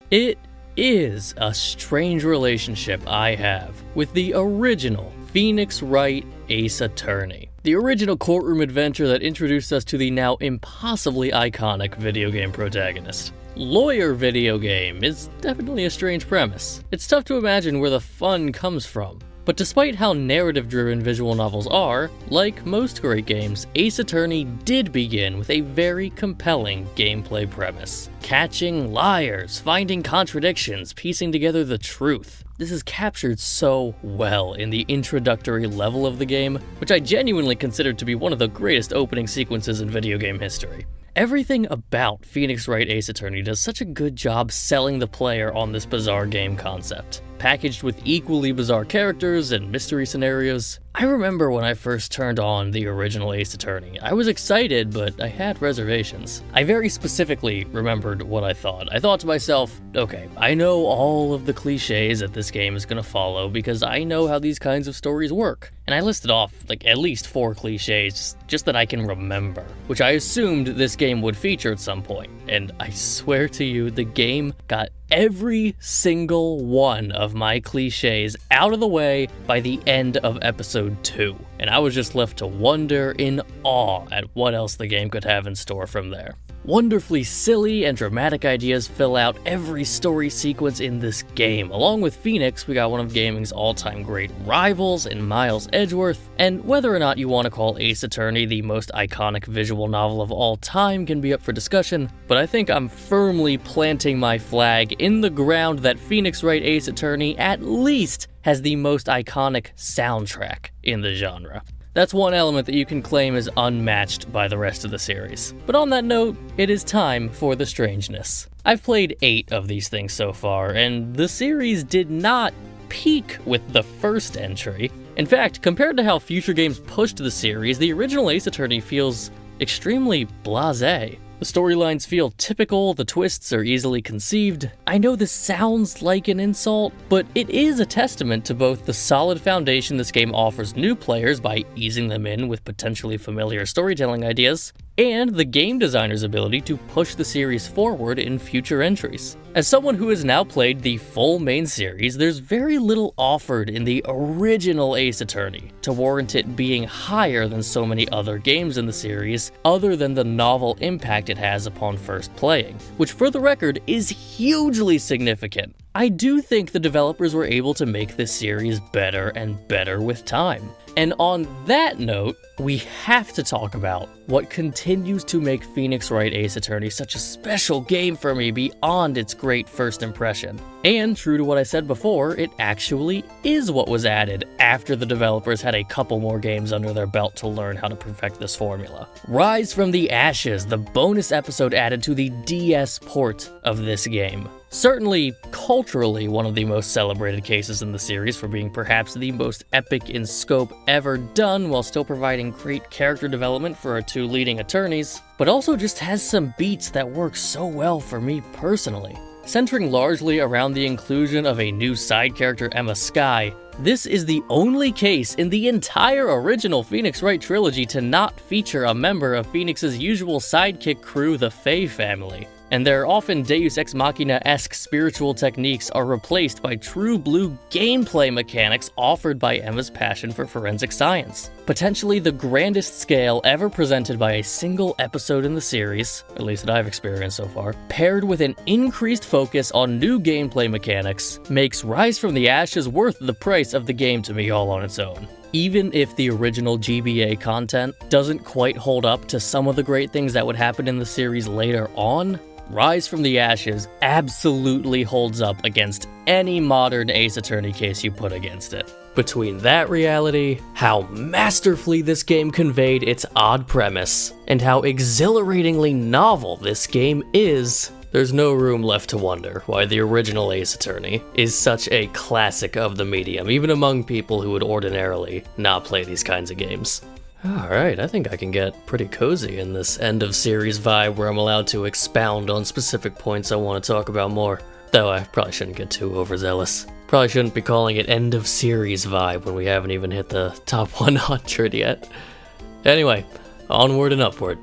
It is a strange relationship I have with the original Phoenix Wright Ace Attorney. The original courtroom adventure that introduced us to the now impossibly iconic video game protagonist. Lawyer video game is definitely a strange premise. It's tough to imagine where the fun comes from. But despite how narrative-driven visual novels are, like most great games, Ace Attorney did begin with a very compelling gameplay premise. Catching liars, finding contradictions, piecing together the truth. This is captured so well in the introductory level of the game, which I genuinely consider to be one of the greatest opening sequences in video game history. Everything about Phoenix Wright Ace Attorney does such a good job selling the player on this bizarre game concept. Packaged with equally bizarre characters and mystery scenarios. I remember when I first turned on the original Ace Attorney. I was excited, but I had reservations. I very specifically remembered what I thought. I thought to myself, okay, I know all of the cliches that this game is gonna follow because I know how these kinds of stories work. And I listed off like at least 4 cliches just that I can remember, which I assumed this game would feature at some point. And I swear to you, the game got every single one of my cliches out of the way by the end of episode 2. And I was just left to wonder in awe at what else the game could have in store from there. Wonderfully silly and dramatic ideas fill out every story sequence in this game. Along with Phoenix, we got one of gaming's all-time great rivals in Miles Edgeworth, and whether or not you want to call Ace Attorney the most iconic visual novel of all time can be up for discussion, but I think I'm firmly planting my flag in the ground that Phoenix Wright Ace Attorney at least has the most iconic soundtrack in the genre. That's one element that you can claim is unmatched by the rest of the series. But on that note, it is time for the strangeness. I've played 8 of these things so far, and the series did not peak with the first entry. In fact, compared to how future games pushed the series, the original Ace Attorney feels extremely blasé. The storylines feel typical, the twists are easily conceived. I know this sounds like an insult, but it is a testament to both the solid foundation this game offers new players by easing them in with potentially familiar storytelling ideas, and the game designer's ability to push the series forward in future entries. As someone who has now played the full main series, there's very little offered in the original Ace Attorney to warrant it being higher than so many other games in the series, other than the novel impact it has upon first playing, which for the record is hugely significant. I do think the developers were able to make this series better and better with time. And on that note, we have to talk about what continues to make Phoenix Wright Ace Attorney such a special game for me beyond its great first impression. And true to what I said before, it actually is what was added after the developers had a couple more games under their belt to learn how to perfect this formula. Rise from the Ashes, the bonus episode added to the DS port of this game. Certainly, culturally, one of the most celebrated cases in the series for being perhaps the most epic in scope ever done while still providing great character development for our 2 leading attorneys, but also just has some beats that work so well for me personally. Centering largely around the inclusion of a new side character, Emma Skye, this is the only case in the entire original Phoenix Wright trilogy to not feature a member of Phoenix's usual sidekick crew, the Faye family. And their often Deus Ex Machina-esque spiritual techniques are replaced by true blue gameplay mechanics offered by Emma's passion for forensic science. Potentially the grandest scale ever presented by a single episode in the series, at least that I've experienced so far, paired with an increased focus on new gameplay mechanics, makes Rise from the Ashes worth the price of the game to me all on its own. Even if the original GBA content doesn't quite hold up to some of the great things that would happen in the series later on, Rise from the Ashes absolutely holds up against any modern Ace Attorney case you put against it. Between that reality, how masterfully this game conveyed its odd premise, and how exhilaratingly novel this game is, there's no room left to wonder why the original Ace Attorney is such a classic of the medium, even among people who would ordinarily not play these kinds of games. Alright, I think I can get pretty cozy in this end of series vibe where I'm allowed to expound on specific points I want to talk about more. Though I probably shouldn't get too overzealous. Probably shouldn't be calling it end of series vibe when we haven't even hit the top 100 yet. Anyway, onward and upward.